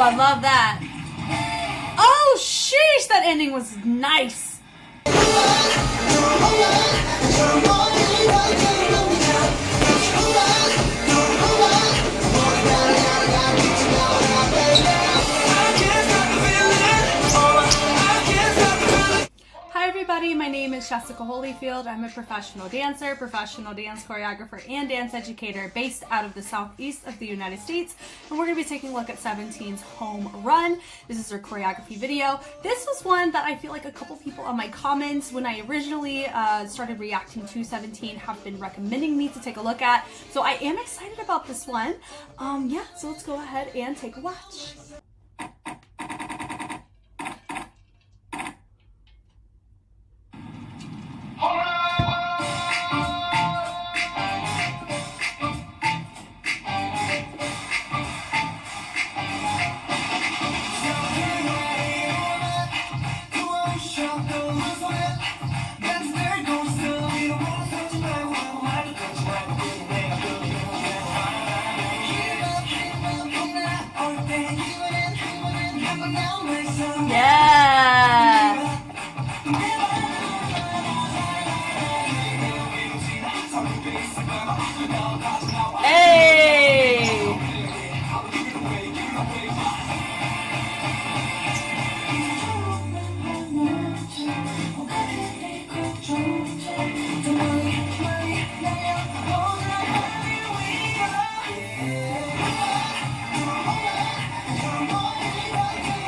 I love that. Oh, sheesh, that ending was nice. Hi everybody, my name is Jessica Holyfield. I'm a professional dancer, professional dance choreographer, and dance educator based out of the southeast of the United States. And we're going to be taking a look at 17's home run. This is her choreography video. This was one that I feel like a couple people on my comments when I originally started reacting to 17 have been recommending me to take a look at. So I am excited about this one. Yeah, so let's go ahead and take a watch. Yeah. Hey.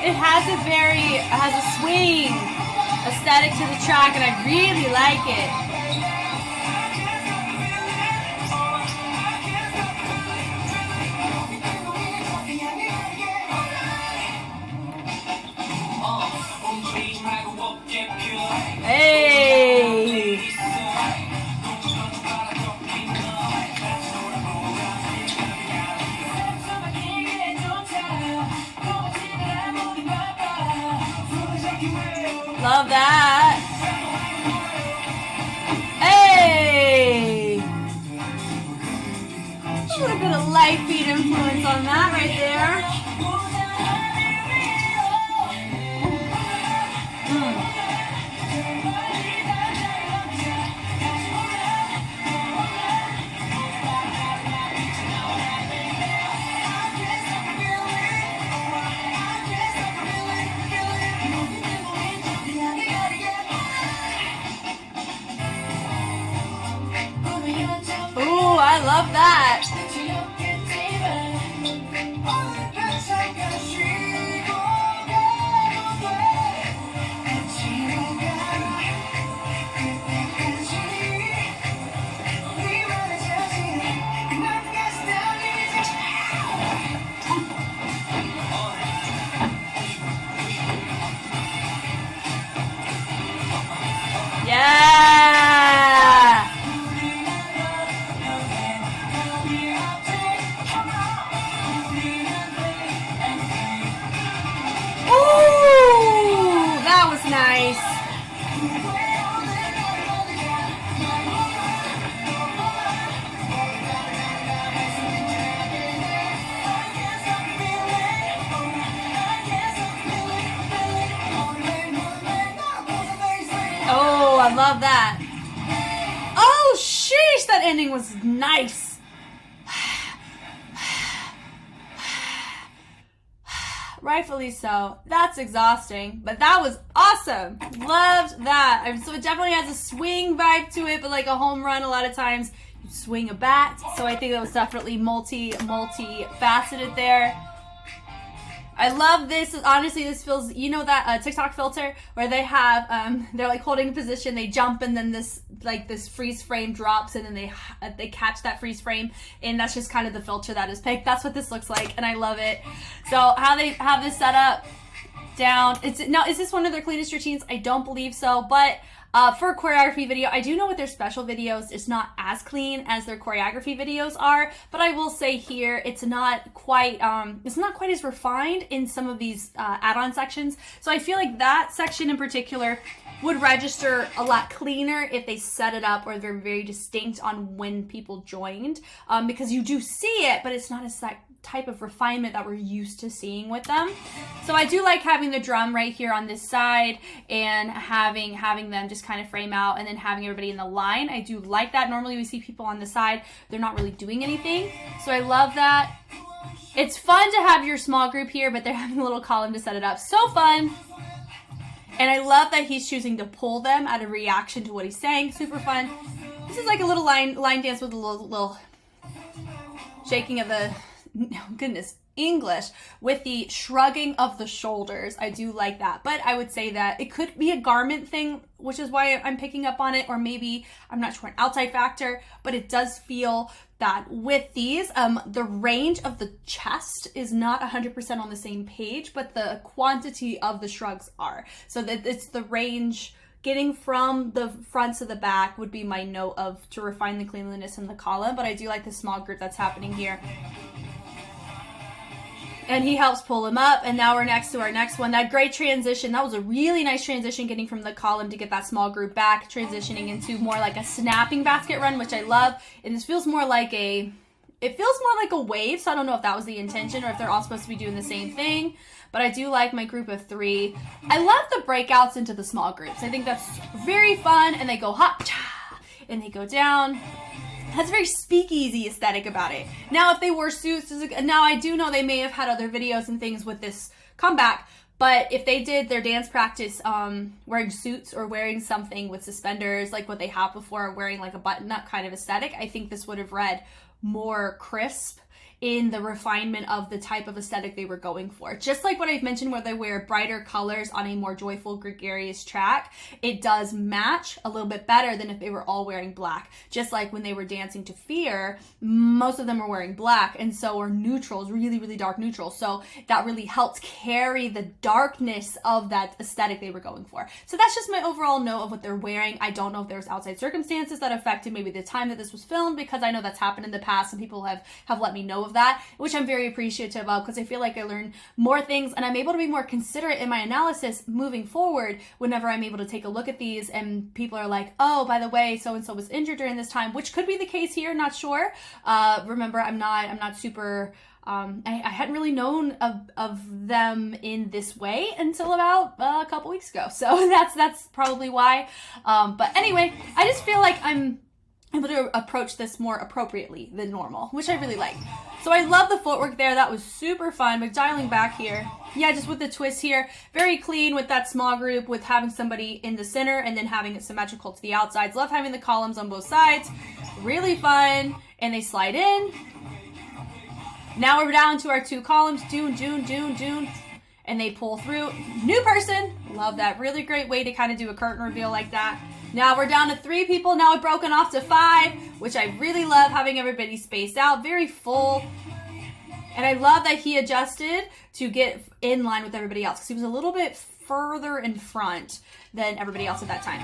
It has a swing aesthetic to the track, and I really like it. Hey! Love that. Hey! A little bit of light beat influence on that right there. I love that. Yeah. Nice. Oh, I love that. Oh, sheesh, that ending was nice. Rightfully so. That's exhausting, but that was awesome. Loved that. So it definitely has a swing vibe to it, but like a home run, a lot of times you swing a bat. So I think that was definitely multi-faceted there. I love this. Honestly, this feels, you know that TikTok filter where they have, they're like holding a position, they jump, and then this freeze frame drops, and then they catch that freeze frame, and that's just kind of the filter that is picked. That's what this looks like, and I love it. So how they have this set up down, is this one of their cleanest routines? I don't believe so, but For a choreography video, I do know with their special videos, it's not as clean as their choreography videos are, but I will say here, it's not quite as refined in some of these add-on sections. So I feel like that section in particular would register a lot cleaner if they set it up or they're very distinct on when people joined, because you do see it, but it's not as that type of refinement that we're used to seeing with them. So I do like having the drum right here on this side and having them just kind of frame out and then having everybody in the line. I do like that. Normally we see people on the side, they're not really doing anything. So I love that. It's fun to have your small group here, but they're having a little column to set it up. So fun. And I love that he's choosing to pull them out of reaction to what he's saying. Super fun. This is like a little line dance with a little shaking of the, oh goodness, English, with the shrugging of the shoulders. I do like that. But I would say that it could be a garment thing, which is why I'm picking up on it, or maybe, I'm not sure, an outside factor, but it does feel that with these, the range of the chest is not 100% on the same page, but the quantity of the shrugs are. So that it's the range getting from the front to the back would be my note of to refine the cleanliness in the column, but I do like the small group that's happening here. And he helps pull him up, and now we're next to our next one. That great transition, that was a really nice transition, getting from the column to get that small group back, transitioning into more like a snapping basket run, which I love. And this feels more like a wave, so I don't know if that was the intention or if they're all supposed to be doing the same thing. But I do like my group of three. I love the breakouts into the small groups. I think that's very fun, and they go hop, cha, and they go down. Has a very speakeasy aesthetic about it. Now, if they wore suits, now I do know they may have had other videos and things with this comeback, but if they did their dance practice wearing suits or wearing something with suspenders, like what they have before, wearing like a button-up kind of aesthetic, I think this would have read more crisp in the refinement of the type of aesthetic they were going for. Just like what I've mentioned where they wear brighter colors on a more joyful, gregarious track, it does match a little bit better than if they were all wearing black. Just like when they were dancing to Fear, most of them were wearing black, and so were neutrals, really, really dark neutrals. So that really helped carry the darkness of that aesthetic they were going for. So that's just my overall note of what they're wearing. I don't know if there's outside circumstances that affected maybe the time that this was filmed, because I know that's happened in the past and people have let me know of that, which I'm very appreciative of, because I feel like I learn more things and I'm able to be more considerate in my analysis moving forward whenever I'm able to take a look at these and people are like, oh, by the way, so-and-so was injured during this time, which could be the case here, not sure. Remember, I'm not super, I hadn't really known of them in this way until about a couple weeks ago. So that's probably why. But anyway, I just feel like I'm able to approach this more appropriately than normal, which I really like. So I love the footwork there. That was super fun. But dialing back here, yeah, just with the twist here, very clean with that small group, with having somebody in the center and then having it symmetrical to the outsides. Love having the columns on both sides. Really fun. And they slide in. Now we're down to our two columns, June, June, June, June. And they pull through. New person. Love that. Really great way to kind of do a curtain reveal like that. Now we're down to 3 people. Now we've broken off to 5, which I really love, having everybody spaced out, very full. And I love that he adjusted to get in line with everybody else, because he was a little bit further in front than everybody else at that time.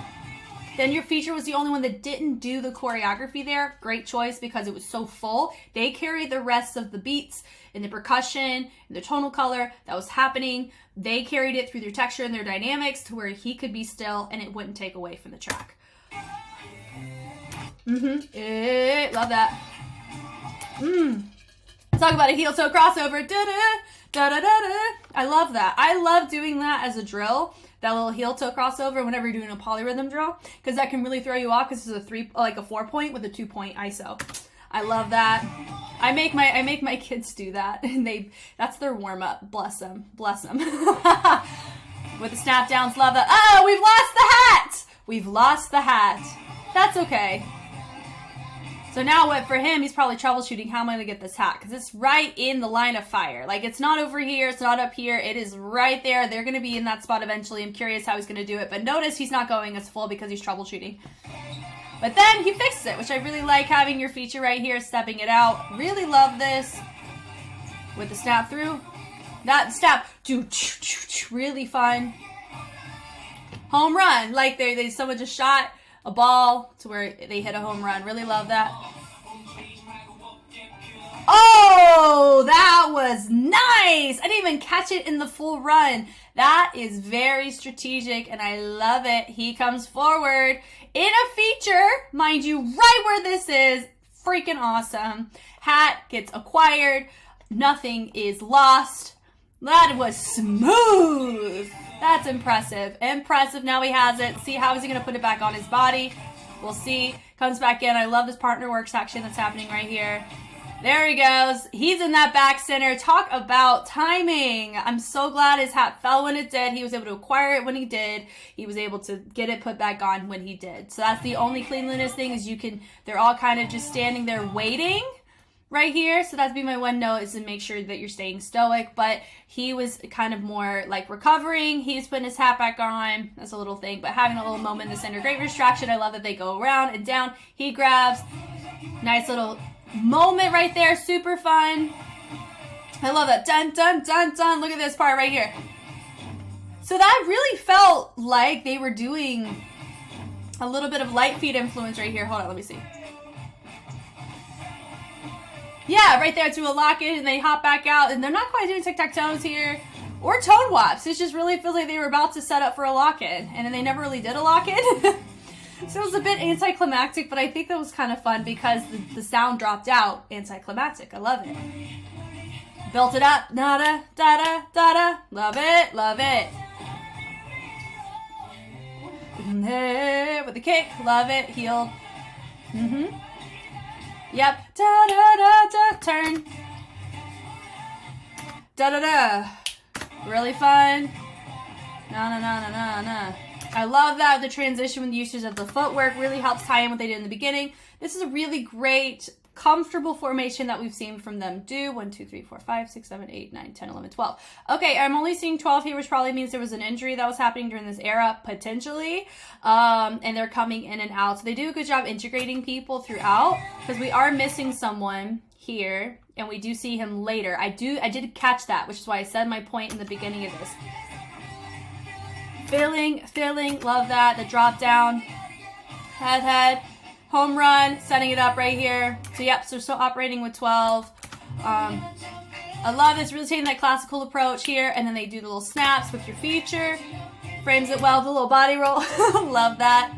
Then your feature was the only one that didn't do the choreography there. Great choice, because it was so full. They carried the rest of the beats and the percussion and the tonal color that was happening. They carried it through their texture and their dynamics to where he could be still and it wouldn't take away from the track. Love that. Talk about a heel toe crossover. I love that. I love doing that as a drill. That little heel toe crossover whenever you're doing a polyrhythm drill, because that can really throw you off, because it's a 4-point with a 2-point ISO. I love that. I make my kids do that, and that's their warm up. Bless them. With the snap downs, love that. Oh, we've lost the hat. That's okay. So now what for him, he's probably troubleshooting, how am I going to get this hat? Because it's right in the line of fire. Like, it's not over here, it's not up here, it is right there. They're going to be in that spot eventually. I'm curious how he's going to do it. But notice he's not going as full because he's troubleshooting. But then he fixes it, which I really like, having your feature right here, stepping it out. Really love this. With the snap through. That snap, really fun. home run. Like someone just shot a ball to where they hit a home run. Really love that. Oh, that was nice. I didn't even catch it in the full run. That is very strategic, and I love it. He comes forward in a feature, mind you, right where this is. Freaking awesome. Hat gets acquired. Nothing is lost. That was smooth. That's impressive. Impressive. Now he has it. See, how is he going to put it back on his body? We'll see. Comes back in. I love this partner work section that's happening right here. There he goes. He's in that back center. Talk about timing. I'm so glad his hat fell when it did. He was able to acquire it when he did. He was able to get it put back on when he did. So that's the only cleanliness thing is they're all kind of just standing there waiting right here. So that'd be my one note is to make sure that you're staying stoic. But he was kind of more like recovering. He's putting his hat back on. That's a little thing. But having a little moment in the center. Great distraction. I love that they go around and down. He grabs. Nice little moment right there. Super fun. I love that. Dun, dun, dun, dun. Look at this part right here. So that really felt like they were doing a little bit of light feet influence right here. Hold on, let me see. Yeah, right there to a lock-in, and they hop back out, and they're not quite doing tic-tac-toes here or toad wops. It just really feels like they were about to set up for a lock-in, and then they never really did a lock-in. So it was a bit anticlimactic, but I think that was kind of fun because the sound dropped out. Anticlimactic. I love it. Built it up. Da-da, da-da, da-da. Love it. Love it. With the kick. Love it. Healed. Yep. Da-da-da-da. Turn. Da-da-da. Really fun. Na-na-na-na-na-na. I love that the transition with the usage of the footwork really helps tie in what they did in the beginning. This is a really great, comfortable formation that we've seen from them do. 1, 2, 3, 4, 5, 6, 7, 8, 9, 10, 11, 12. Okay, I'm only seeing 12 here, which probably means there was an injury that was happening during this era, potentially. And they're coming in and out. So they do a good job integrating people throughout because we are missing someone here, and we do see him later. I did catch that, which is why I said my point in the beginning of this. Filling, love that. The drop down, head, home run, setting it up right here. So yep, so we're still operating with 12. I love this, really taking that classical approach here, and then they do the little snaps with your feature. Frames it well, the little body roll. Love that.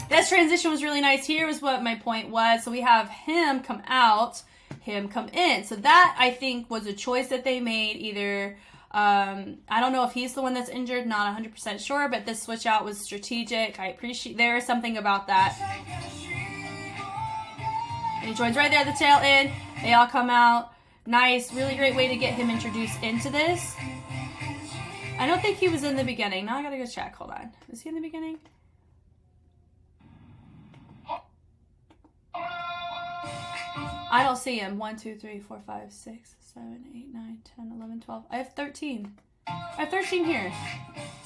This transition was really nice. Here was what my point was. So we have him come out, him come in. So that, I think, was a choice that they made. Either I don't know if he's the one that's injured, not 100% sure, but this switch out was strategic. I appreciate, there is something about that. And he joins right there at the tail end. They all come out. Nice, really great way to get him introduced into this. I don't think he was in the beginning. Now I gotta go check, hold on. Is he in the beginning? I don't see him. 1, 2, 3, 4, 5, 6, 7, 8, 9, 10, 11, 12. I have 13. I have 13 here.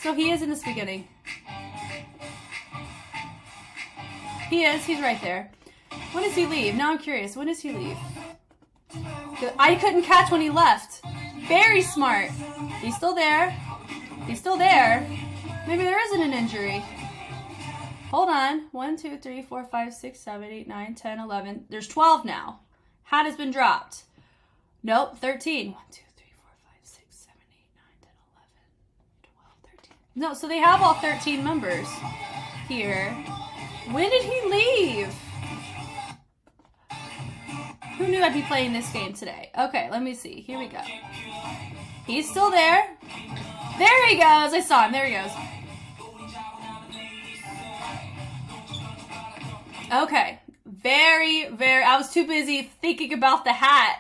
So he is in this beginning. He is. He's right there. When does he leave? Now I'm curious. When does he leave? I couldn't catch when he left. Very smart. He's still there. He's still there. Maybe there isn't an injury. Hold on. 1, 2, 3, 4, 5, 6, 7, 8, 9, 10, 11. There's 12 now. Hat has been dropped. Nope, 13. 1, 2, 3, 4, 5, 6, 7, 8, 9, 10, 11, 12, 13. No, so they have all 13 members here. When did he leave? Who knew I'd be playing this game today? Okay, let me see. Here we go. He's still there. There he goes. I saw him. There he goes. Okay. Very, I was too busy thinking about the hat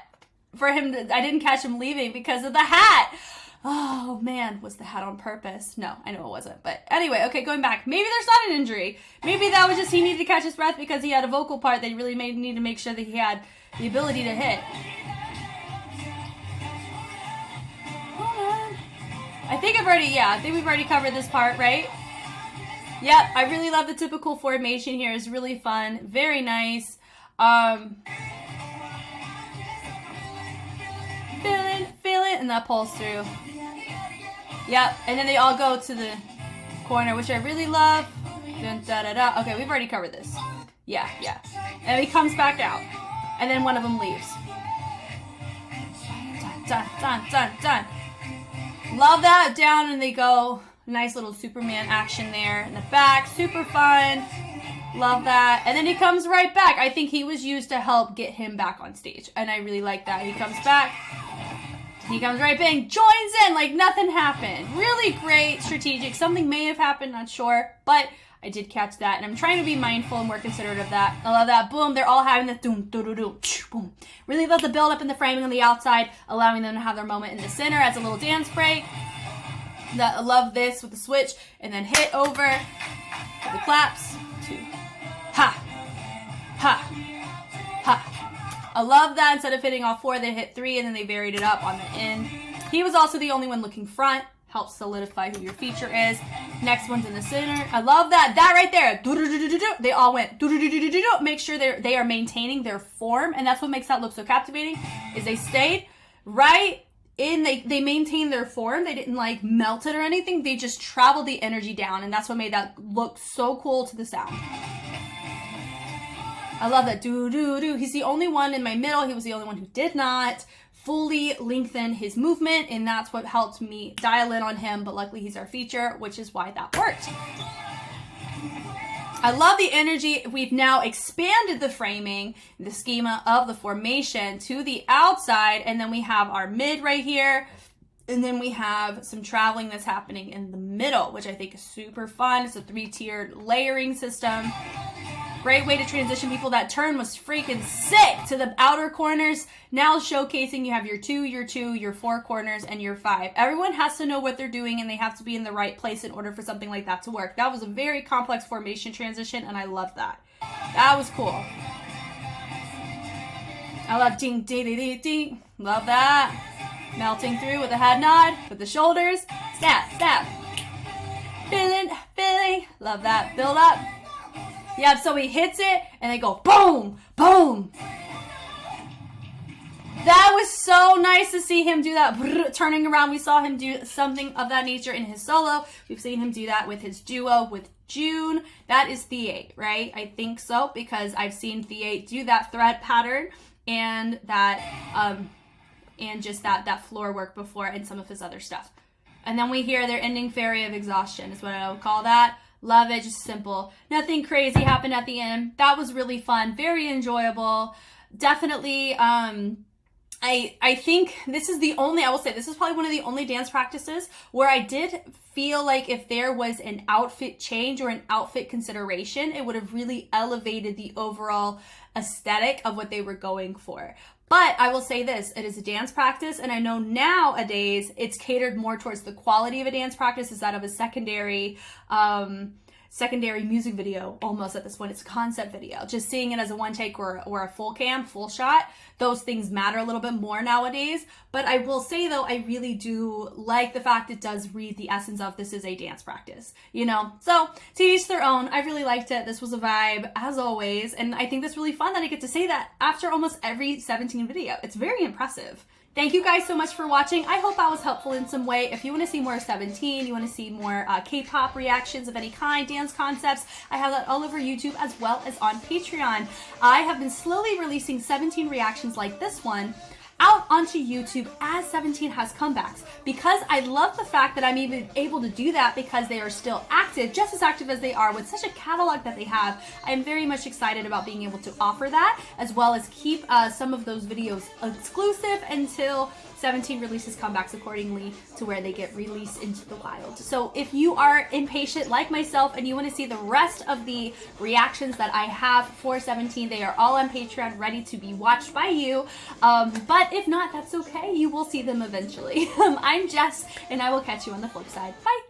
for him to, I didn't catch him leaving because of the hat. Oh man, was the hat on purpose? No, I know it wasn't. But anyway, okay, going back. Maybe there's not an injury. Maybe that was just he needed to catch his breath because he had a vocal part that he really need to make sure that he had the ability to hit. Hold on. I think we've already covered this part, right? Yep, I really love the typical formation here. It's really fun. Very nice. Feel it, and that pulls through. Yep, and then they all go to the corner, which I really love. Dun, da, da, da. Okay, we've already covered this. Yeah. And he comes back out. And then one of them leaves. Dun. Love that. Down and they go. Nice little Superman action there in the back. Super fun. Love that. And then he comes right back. I think he was used to help get him back on stage. And I really like that. He comes back. He comes right back, joins in like nothing happened. Really great, strategic. Something may have happened, not sure. But I did catch that. And I'm trying to be mindful and more considerate of that. I love that. Boom. They're all having the doom, boom. Really love the build up and the framing on the outside, allowing them to have their moment in the center as a little dance break. I love this with the switch. And then hit over. The claps. 2. Ha. I love that. Instead of hitting all 4, they hit 3, and then they varied it up on the end. He was also the only one looking front. Helps solidify who your feature is. Next one's in the center. I love that. That right there. They all went. Make sure they are maintaining their form, and that's what makes that look so captivating, is they stayed right in, they maintained their form. They didn't like melt it or anything. They just traveled the energy down, and that's what made that look so cool to the sound. I love that. He's the only one in my middle. He was the only one who did not fully lengthen his movement, and that's what helped me dial in on him. But luckily he's our feature, which is why that worked. I love the energy. We've now expanded the framing, the schema of the formation to the outside, and then we have our mid right here, and then we have some traveling that's happening in the middle, which I think is super fun. It's a 3-tiered layering system. Great way to transition people. That turn was freaking sick to the outer corners. Now showcasing you have your 2, your 4 corners, and your 5. Everyone has to know what they're doing, and they have to be in the right place in order for something like that to work. That was a very complex formation transition, and I love that. That was cool. I love ding, ding, ding, ding, ding. Love that. Melting through with a head nod, with the shoulders. Snap. Feeling. Love that. Build up. Yeah, so he hits it, and they go boom. That was so nice to see him do that. Turning around, we saw him do something of that nature in his solo. We've seen him do that with his duo with June. That is The8, right? I think so, because I've seen The8 do that thread pattern and that, and just that floor work before, and some of his other stuff. And then we hear their ending fairy of exhaustion is what I would call that. Love it, just simple. Nothing crazy happened at the end. That was really fun, very enjoyable. Definitely, I think this is the only, I will say, this is probably one of the only dance practices where I did feel like if there was an outfit change or an outfit consideration, it would have really elevated the overall aesthetic of what they were going for. But I will say this, it is a dance practice, and I know nowadays it's catered more towards the quality of a dance practice is that of a secondary music video almost at this point. It's a concept video. Just seeing it as a one take or a full cam, full shot, those things matter a little bit more nowadays. But I will say though, I really do like the fact it does read the essence of this is a dance practice, you know? So to each their own. I really liked it. This was a vibe as always. And I think that's really fun that I get to say that after almost every 17 video. It's very impressive. Thank you guys so much for watching. I hope I was helpful in some way. If you want to see more 17, you want to see more K-pop reactions of any kind, dance concepts, I have that all over YouTube as well as on Patreon. I have been slowly releasing 17 reactions like this one out onto YouTube as 17 has comebacks, because I love the fact that I'm even able to do that because they are still active, just as active as they are with such a catalog that they have. I am very much excited about being able to offer that, as well as keep some of those videos exclusive until 17 releases comebacks accordingly to where they get released into the wild. So if you are impatient like myself and you want to see the rest of the reactions that I have for 17, they are all on Patreon ready to be watched by you. But if not, that's okay. You will see them eventually. I'm Jess, and I will catch you on the flip side. Bye!